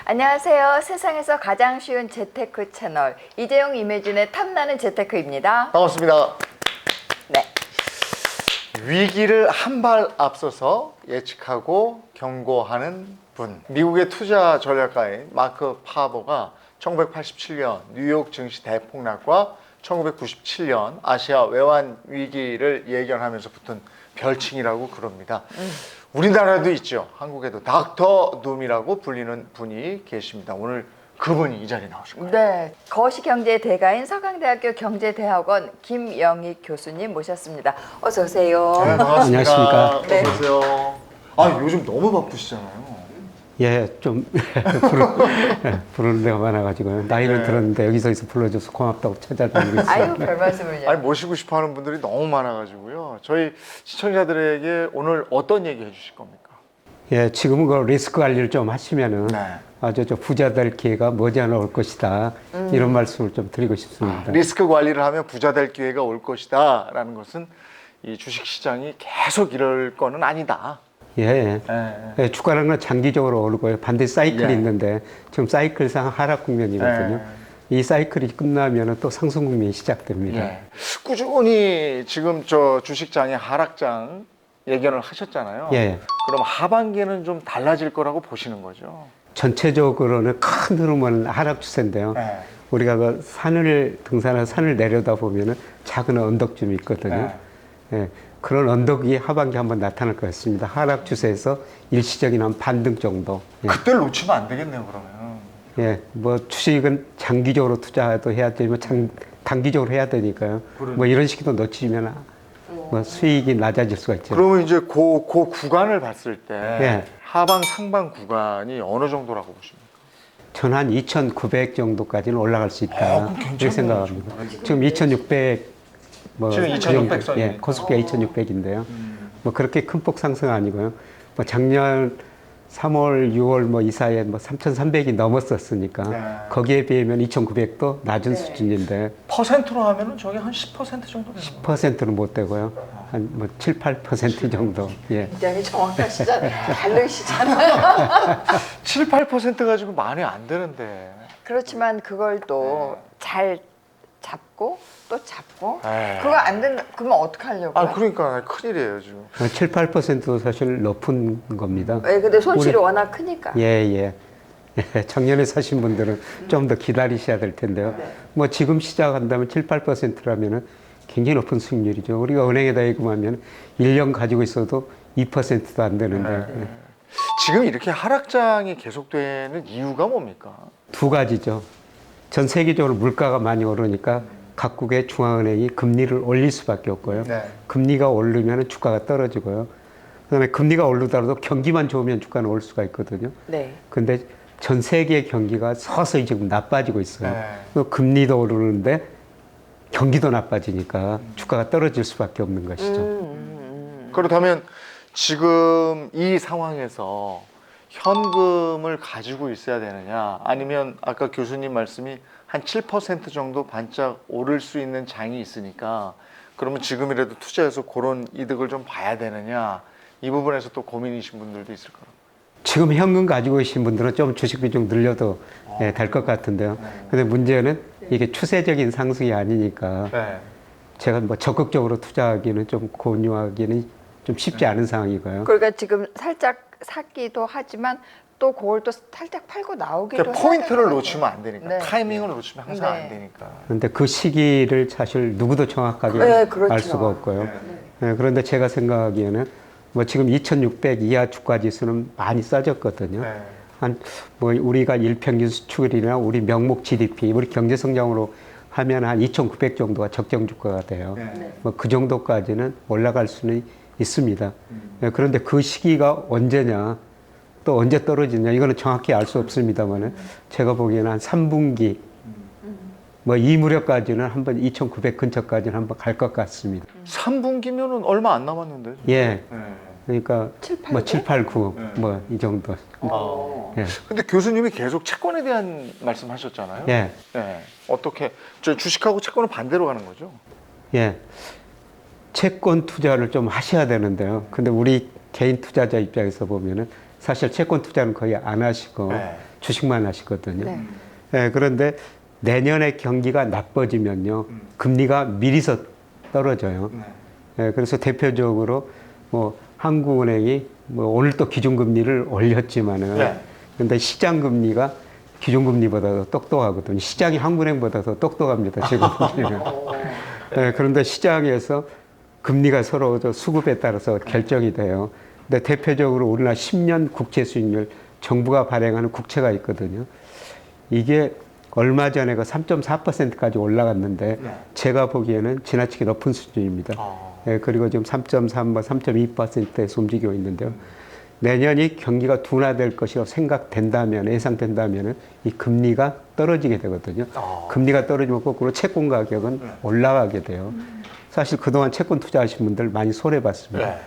안녕하세요. 세상에서 가장 쉬운 재테크 채널 이재용 이매진의 탐나는 재테크입니다. 반갑습니다. 네. 위기를 한 발 앞서서 예측하고 경고하는 분. 미국의 투자 전략가인 마크 파버가 1987년 뉴욕 증시 대폭락과 1997년 아시아 외환 위기를 예견하면서 붙은 별칭이라고 그럽니다. 우리나라도 있죠. 한국에도 닥터 둠이라고 불리는 분이 계십니다. 오늘 그분이 이 자리에 나오실 거예요. 네. 거시경제 대가인 서강대학교 경제대학원 김영익 교수님 모셨습니다. 어서 오세요. 네, 반갑습니다. 안녕하십니까. 네. 어서 오세요. 아, 요즘 너무 바쁘시잖아요. 예, 좀 부르는 데가 많아가지고요. 나이는 네. 들었는데 여기서 불러줘서 고맙다고 찾아다니고 있어요. 아유, 별 말씀을요. 아니, 모시고 싶어 하는 분들이 너무 많아가지고요. 저희 시청자들에게 오늘 어떤 얘기 해주실 겁니까? 예, 지금은 그 리스크 관리를 좀 하시면은 네. 아주 부자 될 기회가 머지않아 올 것이다. 이런 말씀을 좀 드리고 싶습니다. 리스크 관리를 하면 부자 될 기회가 올 것이다 라는 것은 이 주식시장이 계속 이럴 거는 아니다. 예, 네. 예, 주가라는 건 장기적으로 오르고요. 반드시 사이클이 예. 있는데 지금 사이클상 하락 국면이거든요. 이 사이클이 끝나면 또 상승 국면이 시작됩니다. 예. 꾸준히 지금 저 주식장의 하락장 예견을 하셨잖아요. 예. 그럼 하반기에는 좀 달라질 거라고 보시는 거죠? 전체적으로는 큰 흐름은 하락 추세인데요. 네. 우리가 그 산을 등산해서 산을 내려다 보면은 작은 언덕쯤이 있거든요. 예, 그런 언덕이 하반기 한번 나타날 것 같습니다. 하락 추세에서 일시적인 한 반등 정도. 예, 그때를 놓치면 안 되겠네요, 그러면. 예, 뭐 주식은 장기적으로 투자도 해야 되지만 단기적으로 해야 되니까요. 뭐 이런 시기도 놓치면 뭐 수익이 낮아질 수가 있죠. 그러면 이제 그 구간을 봤을 때 예. 하방 상방 구간이 어느 정도라고 보십니까? 전 한 2,900 정도까지는 올라갈 수 있다. 그럼 괜찮네요, 이렇게 생각합니다. 지금. 지금 2,600 뭐 지금 2,600 선이니까. 예, 코스피가 2,600인데요. 뭐 그렇게 큰 폭 상승 아니고요. 뭐 작년 3월, 6월 뭐 이 사이에 뭐 3,300이 넘었었으니까 네. 거기에 비하면 2,900도 낮은 수준인데 퍼센트로 하면은 저게 한 10% 정도 되는 거예요. 10%는 못 되고요. 한 뭐 7, 8% 정도. 예. 굉장히 정확하시잖아요. 다르시잖아요. 7, 8% 가지고 많이 안 되는데. 그렇지만 그걸 또 잘 잡고 또 잡고 에이. 그거 안 된다. 그러면 어떻게 하려고요? 아, 그러니까 큰일이에요, 지금. 7, 8%도 사실 높은 겁니다. 왜? 근데 손실이 워낙 크니까. 예, 예. 예, 작년에 사신 분들은 좀 더 기다리셔야 될 텐데요. 뭐 지금 시작한다면 7, 8%라면은 굉장히 높은 수익률이죠. 우리가 은행에다 예금하면 1년 가지고 있어도 2%도 안 되는데 예. 지금 이렇게 하락장이 계속되는 이유가 뭡니까? 두 가지죠. 전 세계적으로 물가가 많이 오르니까 각국의 중앙은행이 금리를 올릴 수밖에 없고요. 네. 금리가 오르면 주가가 떨어지고요. 그다음에 금리가 오르더라도 경기만 좋으면 주가는 올 수가 있거든요. 네. 근데 전 세계 경기가 서서히 지금 나빠지고 있어요. 네. 또 금리도 오르는데 경기도 나빠지니까 주가가 떨어질 수밖에 없는 것이죠. 그렇다면 지금 이 상황에서 현금을 가지고 있어야 되느냐, 아니면 아까 교수님 말씀이 한 7% 정도 반짝 오를 수 있는 장이 있으니까 그러면 지금이라도 투자해서 그런 이득을 좀 봐야 되느냐, 이 부분에서 또 고민이신 분들도 있을 거라고. 지금 현금 가지고 계신 분들은 좀 주식 비중 늘려도 될 것 같은데요. 근데 문제는 이게 추세적인 상승이 아니니까 네. 제가 뭐 적극적으로 투자하기는 좀 권유하기는 좀 쉽지 않은 상황이고요. 그러니까 지금 살짝 샀기도 하지만 또 그걸 또 살짝 팔고 나오기도 그러니까 해야 포인트를 될것 놓치면 같아요. 안 되니까, 네. 타이밍을 놓치면 항상 네. 안 되니까. 그런데 그 시기를 사실 누구도 정확하게 네, 그렇죠. 알 수가 없고요. 네, 그런데 제가 생각하기에는 뭐 지금 2,600 이하 주가 지수는 많이 싸졌거든요. 네. 한 뭐 우리가 일평균 수출이나 우리 명목 GDP, 우리 경제 성장으로 하면 한 2,900 정도가 적정 주가가 돼요. 네. 뭐 그 정도까지는 올라갈 수는 있습니다. 네, 그런데 그 시기가 언제냐, 또 언제 떨어지냐, 이거는 정확히 알 수 없습니다만은 제가 보기에는 한 3분기 뭐 이 무렵까지는 한번 2,900 근처까지는 한번 갈 것 같습니다. 3분기면은 얼마 안 남았는데. 예. 네. 그러니까 7, 8, 뭐 7, 8, 9 네. 뭐 이 정도. 예. 근데 교수님이 계속 채권에 대한 말씀하셨잖아요. 예. 네. 어떻게 저 주식하고 채권은 반대로 가는 거죠? 예. 채권 투자를 좀 하셔야 되는데요. 근데 우리 개인 투자자 입장에서 보면은 사실 채권 투자는 거의 안 하시고 네. 주식만 하시거든요. 네. 예, 그런데 내년에 경기가 나빠지면요, 금리가 미리서 떨어져요. 예, 그래서 대표적으로 뭐 한국은행이 뭐 오늘 또 기준금리를 올렸지만은, 네. 근데 시장 금리가 기준금리보다 더 똑똑하거든요. 시장이 한국은행보다 더 똑똑합니다, 지금. 예, 그런데 시장에서 금리가 서로 저 수급에 따라서 결정이 돼요. 근데 대표적으로 우리나라 10년 국채 수익률 정부가 발행하는 국채가 있거든요. 이게 얼마 전에 그 3.4%까지 올라갔는데 네. 제가 보기에는 지나치게 높은 수준입니다. 예, 그리고 지금 3.3, 3.2%에서 움직이고 있는데요. 내년이 경기가 둔화될 것이라고 생각된다면, 예상된다면 이 금리가 떨어지게 되거든요. 금리가 떨어지면 거꾸로 채권 가격은 올라가게 돼요. 사실 그동안 채권 투자하신 분들 많이 손해봤습니다. 네.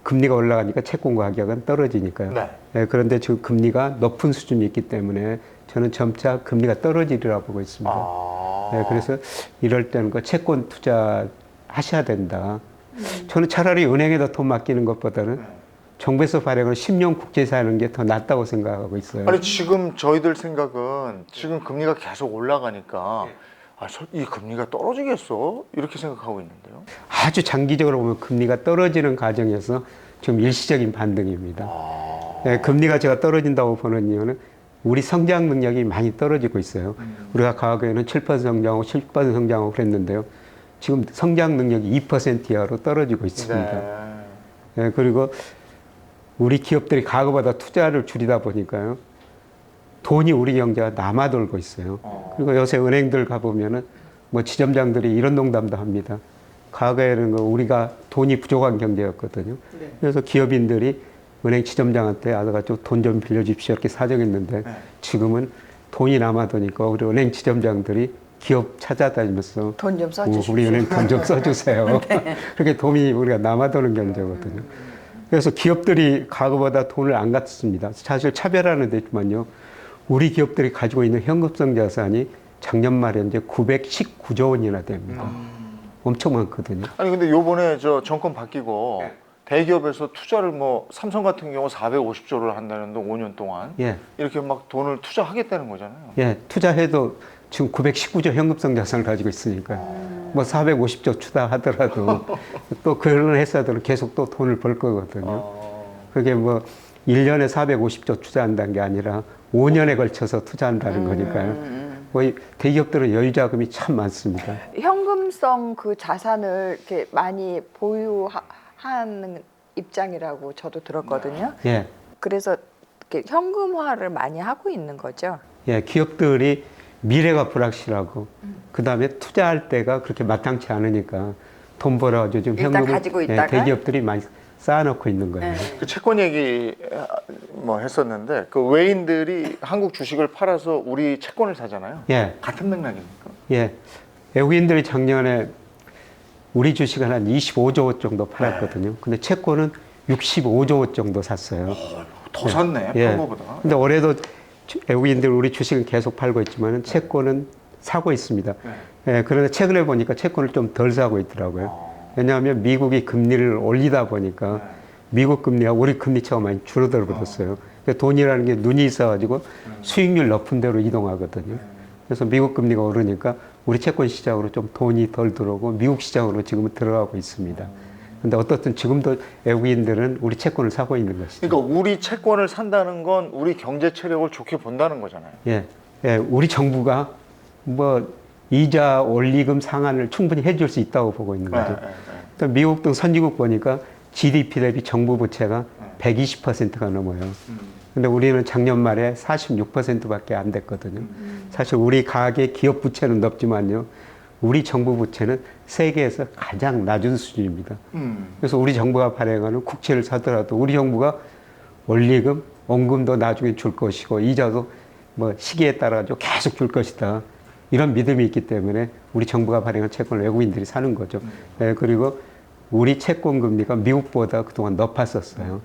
금리가 올라가니까 채권 가격은 떨어지니까요. 네. 예, 그런데 지금 금리가 높은 수준이 있기 때문에 저는 점차 금리가 떨어지리라 보고 있습니다. 예, 그래서 이럴 때는 그 채권 투자 하셔야 된다. 저는 차라리 은행에다 돈 맡기는 것보다는 정부에서 발행을 10년 국채에서 하는 게 더 낫다고 생각하고 있어요. 아니 지금 저희들 생각은 지금 금리가 계속 올라가니까 이 금리가 떨어지겠어? 이렇게 생각하고 있는데요. 아주 장기적으로 보면 금리가 떨어지는 과정에서 지금 일시적인 반등입니다. 예, 금리가 제가 떨어진다고 보는 이유는 우리 성장 능력이 많이 떨어지고 있어요. 우리가 과거에는 7% 성장하고 10% 성장하고 그랬는데요. 지금 성장 능력이 2% 이하로 떨어지고 있습니다. 네. 예, 그리고 우리 기업들이 과거보다 투자를 줄이다 보니까요. 돈이 우리 경제가 남아 돌고 있어요. 그리고 요새 은행들 가보면은 뭐 지점장들이 이런 농담도 합니다. 과거에는 우리가 돈이 부족한 경제였거든요. 그래서 기업인들이 은행 지점장한테 아가지고 돈 좀 빌려주십시오 이렇게 사정했는데 지금은 돈이 남아도니까 우리 은행 지점장들이 기업 찾아다니면서 돈 좀 써주십시오. 우리 은행 돈 좀 써주세요. 그렇게 돈이 우리가 남아도는 경제거든요. 그래서 기업들이 과거보다 돈을 안 갖습니다. 사실 차별화는 됐지만요. 우리 기업들이 가지고 있는 현금성 자산이 작년 말에 이제 919조 원이나 됩니다. 엄청 많거든요. 아니 근데 요번에 저 정권 바뀌고 대기업에서 투자를 뭐 삼성 같은 경우 450조를 한다는데 5년 동안 예, 이렇게 막 돈을 투자하겠다는 거잖아요. 예, 투자해도 지금 919조 현금성 자산을 가지고 있으니까요. 뭐 450조 투자하더라도 또 그런 회사들은 계속 또 돈을 벌 거거든요. 그게 뭐 1년에 450조 투자한다는 게 아니라 5년에 걸쳐서 투자한다는 거니까요. 뭐 대기업들은 여유 자금이 참 많습니다. 현금성 그 자산을 이렇게 많이 보유하는 입장이라고 저도 들었거든요. 예, 그래서 이렇게 현금화를 많이 하고 있는 거죠. 예, 기업들이 미래가 불확실하고 그 다음에 투자할 때가 그렇게 마땅치 않으니까 돈 벌어가지고 지금 일단 현금을 가지고 있다가? 대기업들이 많이 쌓아놓고 있는 거예요. 그 채권 얘기 뭐 했었는데 그 외인들이 한국 주식을 팔아서 우리 채권을 사잖아요. 예, 같은 맥락입니까? 예. 외국인들이 작년에 우리 주식을 한 25조 원 정도 팔았거든요. 근데 채권은 65조 원 정도 샀어요. 더 샀네, 예. 평소보다. 근데 올해도 외국인들 우리 주식은 계속 팔고 있지만 채권은 사고 있습니다. 예, 그런데 최근에 보니까 채권을 좀 덜 사고 있더라고요. 왜냐하면 미국이 금리를 올리다 보니까 미국 금리가 우리 금리차가 많이 줄어들어 버렸어요. 돈이라는 게 눈이 있어가지고 수익률 높은 데로 이동하거든요. 그래서 미국 금리가 오르니까 우리 채권 시장으로 좀 돈이 덜 들어오고 미국 시장으로 지금은 들어가고 있습니다. 근데 어떻든 지금도 외국인들은 우리 채권을 사고 있는 것이죠. 그러니까 우리 채권을 산다는 건 우리 경제 체력을 좋게 본다는 거잖아요. 예, 예, 우리 정부가 뭐 이자 원리금 상한을 충분히 해줄 수 있다고 보고 있는 거죠. 또 미국 등 선진국 보니까 GDP 대비 정부 부채가 120%가 넘어요. 근데 우리는 작년 말에 46%밖에 안 됐거든요. 사실 우리 가계 기업 부채는 높지만요. 우리 정부 부채는 세계에서 가장 낮은 수준입니다. 그래서 우리 정부가 발행하는 국채를 사더라도 우리 정부가 원리금, 원금도 나중에 줄 것이고 이자도 뭐 시기에 따라 계속 줄 것이다. 이런 믿음이 있기 때문에 우리 정부가 발행한 채권을 외국인들이 사는 거죠. 네, 그리고 우리 채권 금리가 미국보다 그동안 높았었어요.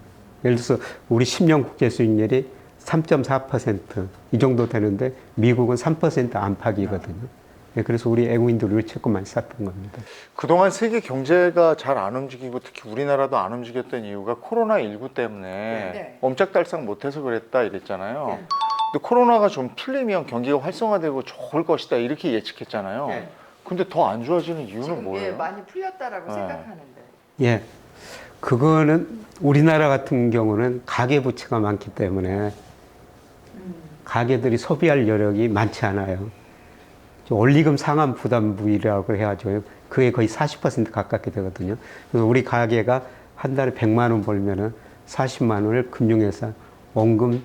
예를 들어서 우리 10년 국제 수익률이 3.4% 이 정도 되는데 미국은 3% 안팎이거든요. 예, 그래서 우리 애국인들이 우리 채권 많이 쌌던 겁니다. 그동안 세계 경제가 잘 안 움직이고 특히 우리나라도 안 움직였던 이유가 코로나19 때문에 네. 옴짝달싹 못해서 그랬다 이랬잖아요. 네. 근데 코로나가 좀 풀리면 경기가 활성화되고 좋을 것이다 이렇게 예측했잖아요. 네. 근데 더 안 좋아지는 이유는 지금 뭐예요? 많이 풀렸다라고 네. 생각하는데. 예, 그거는 우리나라 같은 경우는 가계부채가 많기 때문에 가계들이 소비할 여력이 많지 않아요. 원리금 상환 부담부이라고 해가지고 그게 거의 40% 가깝게 되거든요. 그래서 우리 가계가 한 달에 100만 원 벌면은 40만 원을 금융회사 원금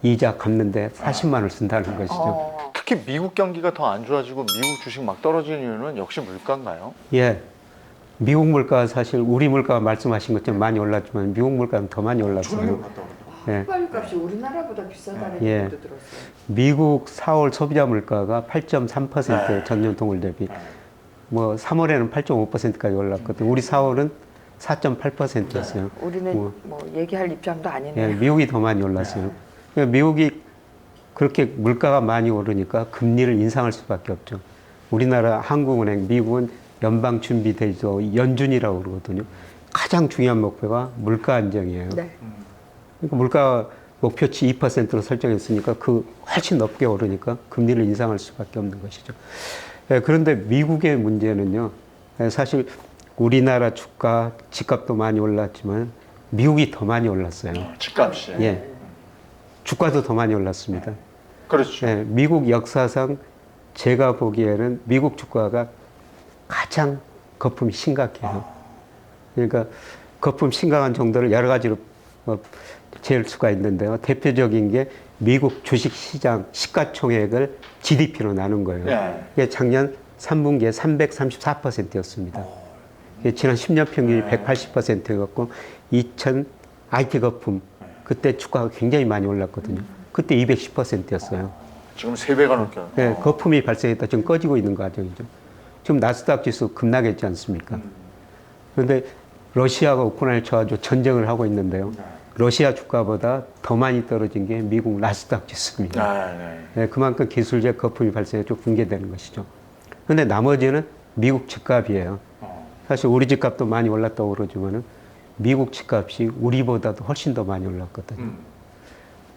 이자 갚는데 40만 원을 쓴다는 것이죠. 특히 미국 경기가 더 안 좋아지고 미국 주식 막 떨어지는 이유는 역시 물가인가요? 예. 미국 물가가 사실 우리 물가가 말씀하신 것처럼 많이 올랐지만 미국 물가는 더 많이 올랐어요. 예. 휘발유값이 우리나라보다 비싸다는 예. 얘기도 들었어요. 미국 4월 소비자 물가가 8.3% 전년 동월 대비. 뭐 3월에는 8.5%까지 올랐거든요. 우리 4월은 4.8%였어요. 우리는 뭐 얘기할 입장도 예, 아니네요. 미국이 더 많이 올랐어요. 그러니까 미국이 그렇게 물가가 많이 오르니까 금리를 인상할 수밖에 없죠. 우리나라 한국은행, 미국은 연방준비제도 연준이라고 그러거든요. 가장 중요한 목표가 물가 안정이에요. 네. 그러니까 물가 목표치 2%로 설정했으니까 그 훨씬 높게 오르니까 금리를 인상할 수밖에 없는 것이죠. 예, 그런데 미국의 문제는요. 사실 우리나라 주가, 집값도 많이 올랐지만 미국이 더 많이 올랐어요. 집값이. 예. 주가도 더 많이 올랐습니다. 그렇죠. 예, 미국 역사상 제가 보기에는 미국 주가가 가장 거품이 심각해요. 그러니까 거품 심각한 정도를 여러 가지로 재을 수가 있는데요. 대표적인 게 미국 주식시장 시가총액을 GDP로 나눈 거예요. 네. 이게 작년 3분기에 334%였습니다. 지난 10년 평균이 180%였고 2000 IT 거품 그때 주가가 굉장히 많이 올랐거든요. 그때 210%였어요. 지금 3배가 넘게. 네, 거품이 발생했다. 지금 꺼지고 있는 과정이죠. 지금 나스닥 지수 급락했지 않습니까? 그런데 러시아가 우크라이나를 쳐가지고 전쟁을 하고 있는데요. 러시아 주가보다 더 많이 떨어진 게 미국 나스닥 지수입니다. 네, 그만큼 기술적 거품이 발생해서 붕괴되는 것이죠. 그런데 나머지는 미국 집값이에요. 사실 우리 집값도 많이 올랐다고 그러지만은 미국 집값이 우리보다도 훨씬 더 많이 올랐거든요.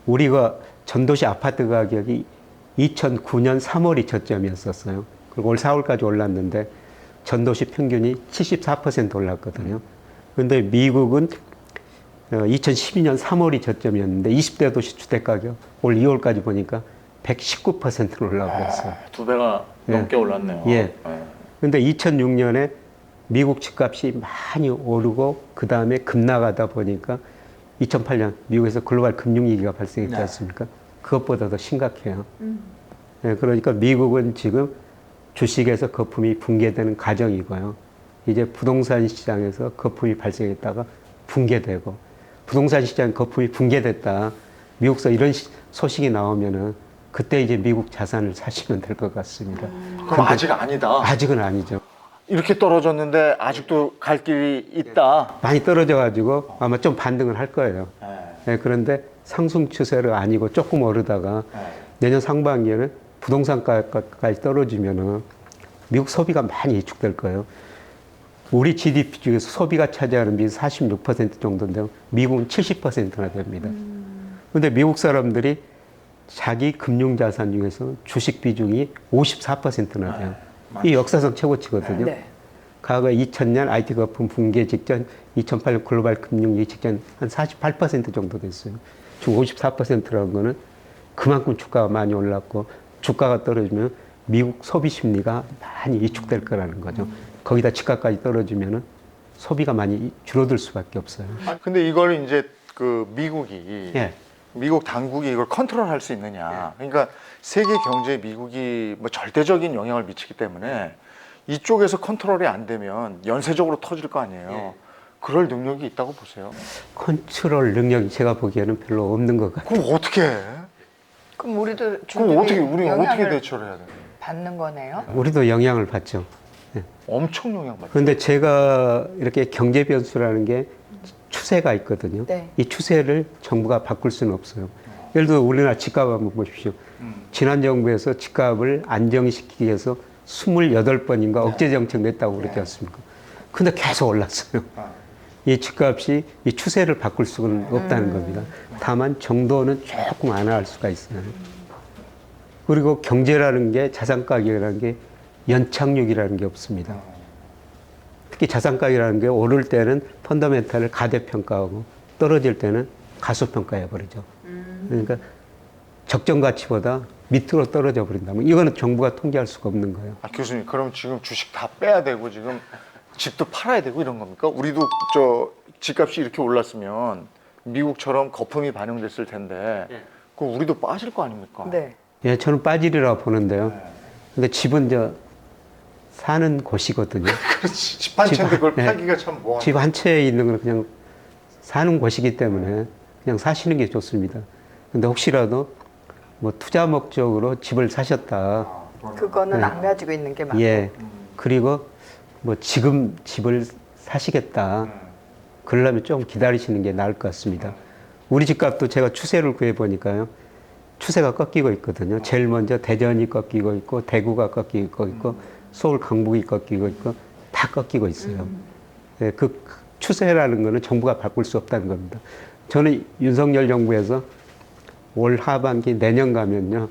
우리가 전도시 아파트 가격이 2009년 3월이 저점이었었어요. 그리고 올 4월까지 올랐는데 전도시 평균이 74% 올랐거든요. 그런데 미국은 2012년 3월이 저점이었는데 20대 도시 주택 가격 올 2월까지 보니까 119% 올라버렸어요. 2배가 넘게 올랐네요. 예. 그런데 2006년에 미국 집값이 많이 오르고 그 다음에 급락하다 보니까 2008년 미국에서 글로벌 금융위기가 발생했지 않습니까? 그것보다 더 심각해요. 네, 그러니까 미국은 지금 주식에서 거품이 붕괴되는 과정이고요. 이제 부동산 시장에서 거품이 발생했다가 붕괴되고 부동산 시장 거품이 붕괴됐다. 미국서 이런 소식이 나오면은 그때 이제 미국 자산을 사시면 될 것 같습니다. 그럼 아직 아니다. 아직은 아니죠. 이렇게 떨어졌는데 아직도 갈 길이 있다. 많이 떨어져가지고 아마 좀 반등을 할 거예요. 네, 그런데 상승 추세로 아니고 조금 오르다가 내년 상반기에는 부동산 가격까지 떨어지면은 미국 소비가 많이 위축될 거예요. 우리 GDP 중에서 소비가 차지하는 비율이 46% 정도인데 미국은 70%나 됩니다. 그런데 미국 사람들이 자기 금융자산 중에서 주식 비중이 54%나 돼요. 이 역사상 최고치거든요. 네. 과거 2000년 IT 거품 붕괴 직전, 2008년 글로벌 금융위기 직전 한 48% 정도 됐어요. 지금 54%라는 거는 그만큼 주가가 많이 올랐고 주가가 떨어지면 미국 소비 심리가 많이 위축될 거라는 거죠. 거기다 집값까지 떨어지면은 소비가 많이 줄어들 수밖에 없어요. 근데 이걸 이제 그 미국이 예. 미국 당국이 이걸 컨트롤할 수 있느냐. 그러니까 세계 경제에 미국이 뭐 절대적인 영향을 미치기 때문에 이쪽에서 컨트롤이 안 되면 연쇄적으로 터질 거 아니에요. 그럴 능력이 있다고 보세요. 컨트롤 능력이 제가 보기에는 별로 없는 것 같아요. 그럼 어떻게 해? 그럼 우리도 그럼 어떻게 우리 어떻게 영향을 대처를 해야 돼? 받는 거네요. 우리도 영향을 받죠. 엄청 영향받죠. 그런데 제가 이렇게 경제 변수라는 게 추세가 있거든요. 네. 이 추세를 정부가 바꿀 수는 없어요. 예를 들어 우리나라 집값 한번 보십시오. 지난 정부에서 집값을 안정시키기 위해서 28번인가 억제 정책 냈다고 그러지 않습니까? 근데 계속 올랐어요. 이 집값이 이 추세를 바꿀 수는 없다는 겁니다. 다만 정도는 조금 완화할 수가 있어요. 그리고 경제라는 게 자산 가격이라는 게 연착륙이라는 게 없습니다. 특히 자산 가격이라는 게 오를 때는 펀더멘탈을 가대평가하고 떨어질 때는 가소평가해 버리죠. 그러니까 적정 가치보다 밑으로 떨어져 버린다면 이거는 정부가 통제할 수가 없는 거예요. 아, 교수님, 그럼 지금 주식 다 빼야 되고 지금 집도 팔아야 되고 이런 겁니까? 우리도 저 집값이 이렇게 올랐으면 미국처럼 거품이 반영됐을 텐데 그 우리도 빠질 거 아닙니까? 네. 예, 저는 빠지리라 보는데요. 근데 집은 사는 곳이거든요. 그렇지. 집 한 채인데 그걸 예. 팔기가 참 뭐. 집 한 채에 있는 건 그냥 사는 곳이기 때문에 그냥 사시는 게 좋습니다. 근데 혹시라도 뭐 투자 목적으로 집을 사셨다. 그거는 네. 안 가지고 있는 게 맞고. 예. 그리고 뭐 지금 집을 사시겠다. 그러려면 좀 기다리시는 게 나을 것 같습니다. 우리 집값도 제가 추세를 구해 보니까요. 추세가 꺾이고 있거든요. 제일 먼저 대전이 꺾이고 있고 대구가 꺾이고 있고 서울 강북이 꺾이고 있고 다 꺾이고 있어요. 예, 그 추세라는 거는 정부가 바꿀 수 없다는 겁니다. 저는 윤석열 정부에서 올 하반기 내년 가면요.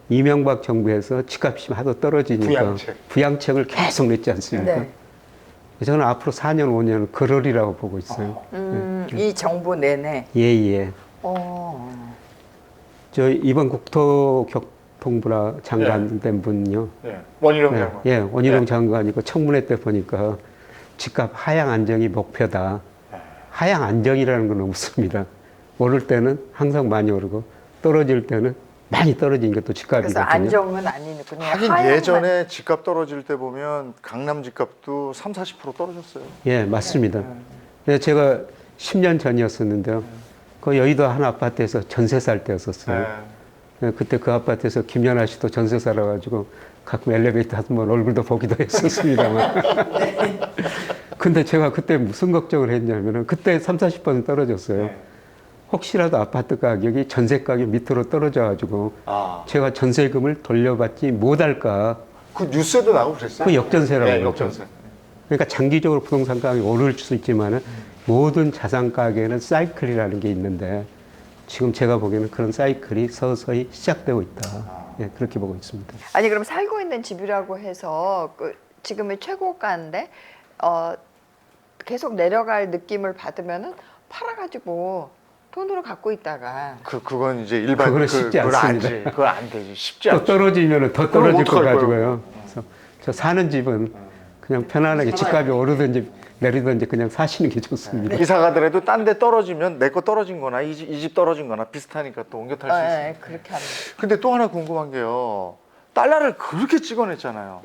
이명박 정부에서 집값이 하도 떨어지니까 부양책을 계속 냈지 않습니까? 네. 저는 앞으로 4년, 5년은 그러리라고 보고 있어요. 이 정부 내내. 예, 예. 저 이번 국토교통부라 장관 된 분요. 네. 원희룡 장관. 예, 원희룡 장관이고 청문회 때 보니까 집값 하향 안정이 목표다. 하향 안정이라는 건 없습니다. 오를 때는 항상 많이 오르고 떨어질 때는 많이 떨어지는 게 또 그래서 집값이거든요. 안정은 아니군요. 하긴 하향만. 예전에 집값 떨어질 때 보면 강남 집값도 30-40% 떨어졌어요. 예, 맞습니다. 예, 제가 10년 전이었었는데요. 그 여의도 한 아파트에서 전세 살 때였었어요. 예, 그때 그 아파트에서 김연아 씨도 전세 살아가지고 가끔 엘리베이터 타면 얼굴도 보기도 했었습니다만. 근데 제가 그때 무슨 걱정을 했냐면은 그때 30-40% 떨어졌어요. 혹시라도 아파트 가격이 전세 가격 밑으로 떨어져가지고 제가 전세금을 돌려받지 못할까. 그 뉴스에도 나오고 그랬어요. 그 역전세라고 네, 그러죠. 역전세. 그러니까 장기적으로 부동산 가격이 오를 수 있지만은 모든 자산 가격에는 사이클이라는 게 있는데 지금 제가 보기에는 그런 사이클이 서서히 시작되고 있다. 예, 그렇게 보고 있습니다. 아니 그럼 살고 있는 집이라고 해서 지금의 최고가인데 계속 내려갈 느낌을 받으면은 팔아가지고 돈으로 갖고 있다가 그건 이제 일반 그거는 쉽지 않습니다. 그건 안 되지. 쉽지 또 않죠. 떨어지면 더 그럼 떨어질 것 어떡할 가지고요. 그래서 저 사는 집은 그냥 편안하게 집값이 오르든지 내리든지 그냥 사시는 게 좋습니다. 이사 가더라도 딴 데 떨어지면 내 거 떨어진 거나 이 집 떨어진 거나 비슷하니까 또 옮겨 탈 수 있어요. 네, 그렇게 하는. 근데 또 하나 궁금한 게요. 달러를 그렇게 찍어냈잖아요.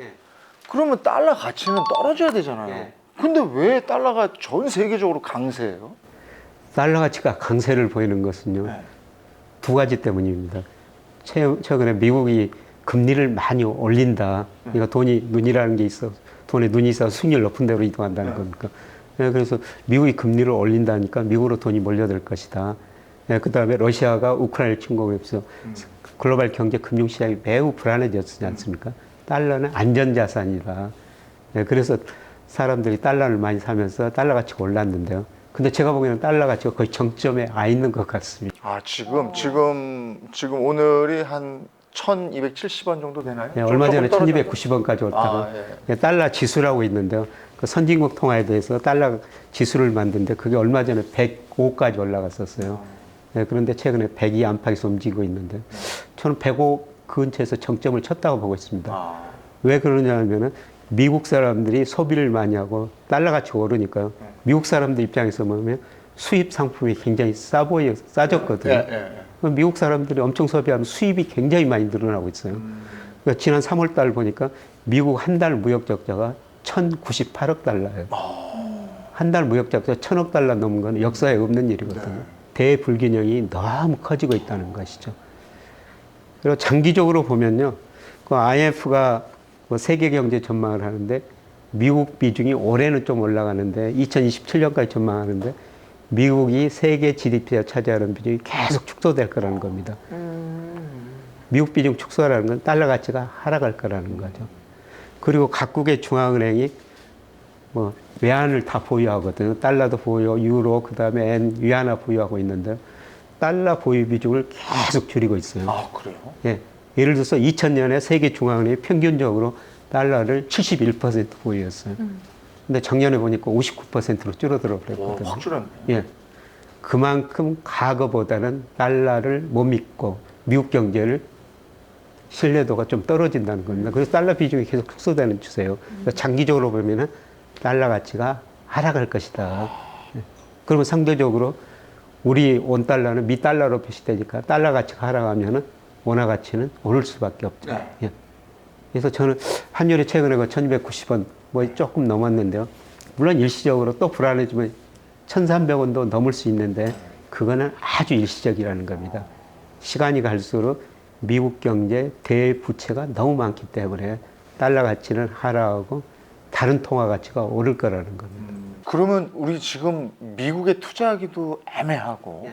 그러면 달러 가치는 떨어져야 되잖아요. 근데 왜 달러가 전 세계적으로 강세예요? 달러 가치가 강세를 보이는 것은요. 두 가지 때문입니다. 최근에 미국이 금리를 많이 올린다. 그러니까 돈이 눈이라는 게 있어. 돈에 눈이 있어 수익률 높은 데로 이동한다는 겁니까? 그래서 미국이 금리를 올린다니까 미국으로 돈이 몰려들 것이다. 그 다음에 러시아가 우크라이나를 침공해서 글로벌 경제 금융 시장이 매우 불안해졌지 않습니까? 달러는 안전자산이다. 그래서 사람들이 달러를 많이 사면서 달러 가치가 올랐는데요. 근데 제가 보기에는 달러 가치가 거의 정점에 와 있는 것 같습니다. 아, 지금 오늘이 한 1270원 정도 되나요? 네, 얼마 전에 조금 떨어졌나? 1290원까지 왔다가 달러 지수라고 있는데요. 그 선진국 통화에 대해서 달러 지수를 만드는데 그게 얼마 전에 105까지 올라갔었어요. 그런데 최근에 102 안팎에서 움직이고 있는데 저는 105 근처에서 정점을 쳤다고 보고 있습니다. 왜 그러냐 하면은 미국 사람들이 소비를 많이 하고 달러 가치가 오르니까요. 미국 사람들 입장에서 보면 수입 상품이 굉장히 싸졌거든요. 미국 사람들이 엄청 소비하면 수입이 굉장히 많이 늘어나고 있어요. 그러니까 지난 3월 달 보니까 미국 한 달 무역 적자가 1,098억 달러예요. 한 달 무역 적자 1,000억 달러 넘은 건 역사에 없는 일이거든요. 대불균형이 너무 커지고 있다는 것이죠. 그리고 장기적으로 보면요. 그 IMF가 뭐 세계 경제 전망을 하는데 미국 비중이 올해는 좀 올라가는데 2027년까지 전망하는데 미국이 세계 GDP에 차지하는 비중이 계속 축소될 거라는 겁니다. 미국 비중 축소라는 건 달러 가치가 하락할 거라는 거죠. 그리고 각국의 중앙은행이 뭐 외환을 다 보유하거든요. 달러도 보유, 유로, 그다음에 엔, 위안화 보유하고 있는데 달러 보유 비중을 계속 줄이고 있어요. 아, 그래요? 예. 예를 들어서 2000년에 세계 중앙은행이 평균적으로 달러를 71% 보유했어요. 근데 작년에 보니까 59%로 줄어들어 와, 버렸거든요. 확 줄었네. 예. 그만큼 과거보다는 달러를 못 믿고 미국 경제를 신뢰도가 좀 떨어진다는 겁니다. 그래서 달러 비중이 계속 축소되는 추세예요. 그러니까 장기적으로 보면은 달러 가치가 하락할 것이다. 예. 그러면 상대적으로 우리 원달러는 미달러로 표시되니까 달러 가치가 하락하면은 원화 가치는 오를 수밖에 없죠. 네. 예. 그래서 저는 환율이 최근에 1290원 뭐 조금 넘었는데요. 물론 일시적으로 또 불안해지면 1300원도 넘을 수 있는데 그거는 아주 일시적이라는 겁니다. 시간이 갈수록 미국 경제 대부채가 너무 많기 때문에 달러 가치는 하락하고 다른 통화 가치가 오를 거라는 겁니다. 그러면 우리 지금 미국에 투자하기도 애매하고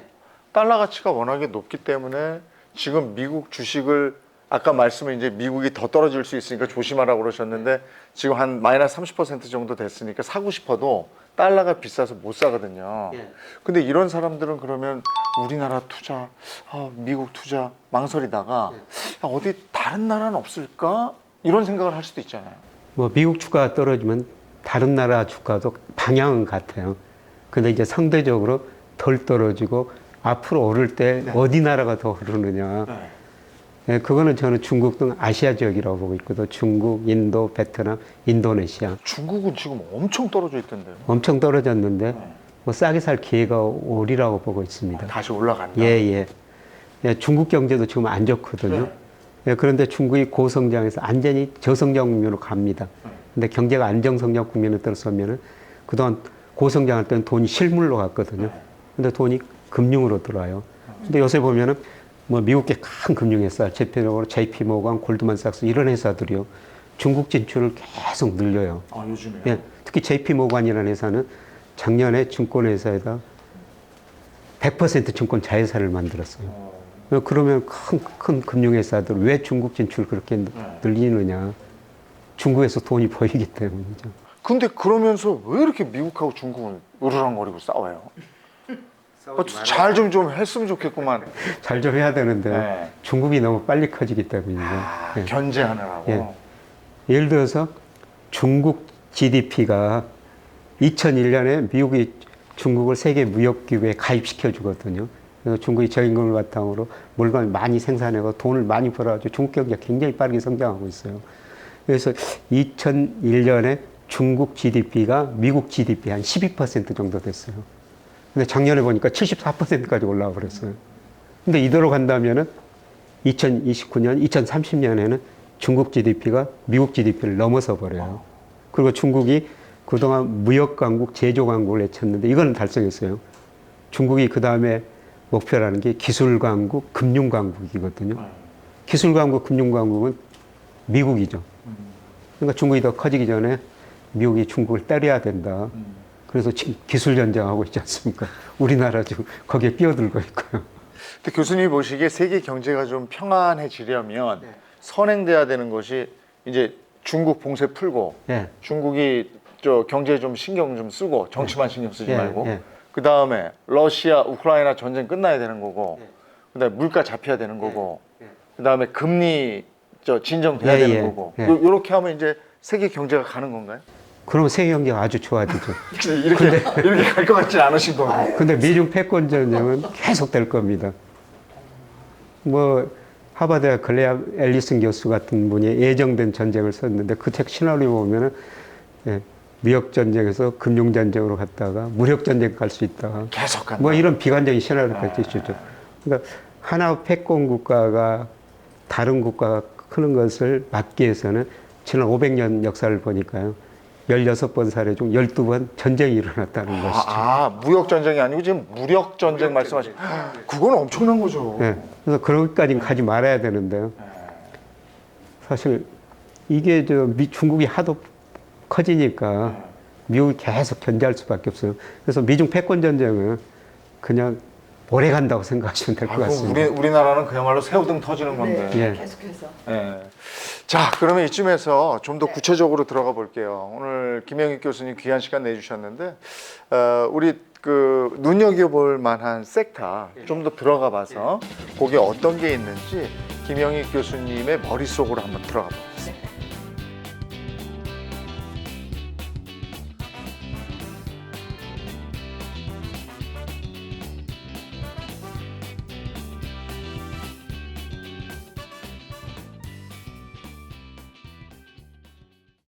달러 가치가 워낙에 높기 때문에 지금 미국 주식을 아까 말씀은 이제 미국이 더 떨어질 수 있으니까 조심하라고 그러셨는데 지금 한 마이너스 30% 정도 됐으니까 사고 싶어도 달러가 비싸서 못 사거든요. 근데 이런 사람들은 그러면 우리나라 투자, 미국 투자 망설이다가 어디 다른 나라는 없을까? 이런 생각을 할 수도 있잖아요. 뭐 미국 주가가 떨어지면 다른 나라 주가도 방향은 같아요. 근데 이제 상대적으로 덜 떨어지고 앞으로 오를 때 어디 나라가 더 오르느냐. 네, 그거는 저는 중국 등 아시아 지역이라고 보고 있거든요. 중국, 인도, 베트남, 인도네시아. 중국은 지금 엄청 떨어져 있던데요. 엄청 떨어졌는데 뭐 싸게 살 기회가 오리라고 보고 있습니다. 다시 올라간다. 예, 예. 예, 중국 경제도 지금 안 좋거든요. 예, 그런데 중국이 고성장에서 완전히 저성장 국면으로 갑니다. 근데 경제가 안정성장 국면에 들어서면은 그동안 고성장할 때는 돈이 실물로 갔거든요. 근데 돈이 금융으로 들어와요. 근데 요새 보면은 뭐 미국의 큰 금융회사, 대표적으로 JP 모건, 골드만삭스 이런 회사들이요. 중국 진출을 계속 늘려요. 아, 요즘에. 예, 특히 JP 모건이라는 회사는 작년에 증권회사에다 100% 증권 자회사를 만들었어요. 그러면 큰 금융회사들 왜 중국 진출 그렇게 늘리느냐. 중국에서 돈이 보이기 때문이죠. 근데 그러면서 왜 이렇게 미국하고 중국은 으르렁거리고 싸워요? 잘 좀 했으면 좋겠구만. 잘 좀 해야 되는데 네. 중국이 너무 빨리 커지기 때문이죠. 예. 견제하느라고. 예. 예를 들어서 중국 GDP가 2001년에 미국이 중국을 세계 무역기구에 가입시켜 주거든요. 그래서 중국이 저임금을 바탕으로 물건을 많이 생산하고 돈을 많이 벌어가지고 중국 경제가 굉장히 빠르게 성장하고 있어요. 그래서 2001년에 중국 GDP가 미국 GDP 한 12% 정도 됐어요. 근데 작년에 보니까 74%까지 올라와 버렸어요. 근데 이대로 간다면은 2029년, 2030년에는 중국 GDP가 미국 GDP를 넘어서 버려요. 그리고 중국이 그동안 무역 강국, 제조 강국을 외쳤는데 이거는 달성했어요. 중국이 그 다음에 목표라는 게 기술 강국, 금융 강국이거든요. 기술 강국, 금융 강국은 미국이죠. 그러니까 중국이 더 커지기 전에 미국이 중국을 때려야 된다. 그래서 지금 기술 전쟁하고 있지 않습니까? 우리나라 지금 거기에 끼어들고 있고요. 근데 교수님이 보시기에 세계 경제가 좀 평안해지려면 선행돼야 되는 것이 이제 중국 봉쇄 풀고 예. 중국이 저 경제에 좀 신경 좀 쓰고 정치만 신경 쓰지 예, 말고 예. 그 다음에 러시아, 우크라이나 전쟁 끝나야 되는 거고 그 다음에 물가 잡혀야 되는 거고 그 다음에 금리 진정돼야 예, 되는 예, 거고 예. 요렇게 하면 이제 세계 경제가 가는 건가요? 그러면 세계 경제가 아주 좋아지죠. 이렇게 갈 것 같진 않으신 거예요. 근데 미중 패권 전쟁은 계속 될 겁니다. 뭐 하버드 글레아 앨리슨 교수 같은 분이 예정된 전쟁을 썼는데 그 책 시나리오 보면은 예, 무역 전쟁에서 금융 전쟁으로 갔다가 무력 전쟁 갈 수 있다. 계속 간다. 뭐 이런 비관적인 시나리오까지 있죠. 그러니까 하나 패권 국가가 다른 국가가 크는 것을 막기 위해서는 지난 500년 역사를 보니까요. 16번 사례 중 12번 전쟁이 일어났다는 것이죠. 무역 전쟁이 아니고 지금 무력 전쟁 말씀하신. 그건 엄청난 거죠. 네. 그래서 그런까지는 가지 말아야 되는데요. 사실 이게 중국이 하도 커지니까 미국이 계속 견제할 수밖에 없어요. 그래서 미중 패권 전쟁은 그냥 오래 간다고 생각하시면 될 것 같습니다. 우리나라는 그야말로 새우등 터지는 건데. 예. 계속해서. 예. 자, 그러면 이쯤에서 좀 더 구체적으로 들어가 볼게요. 오늘 김영익 교수님 귀한 시간 내주셨는데 우리 그 눈여겨볼 만한 섹터 좀 더 들어가 봐서 거기에 어떤 게 있는지 김영익 교수님의 머릿속으로 한번 들어가 보겠습니다.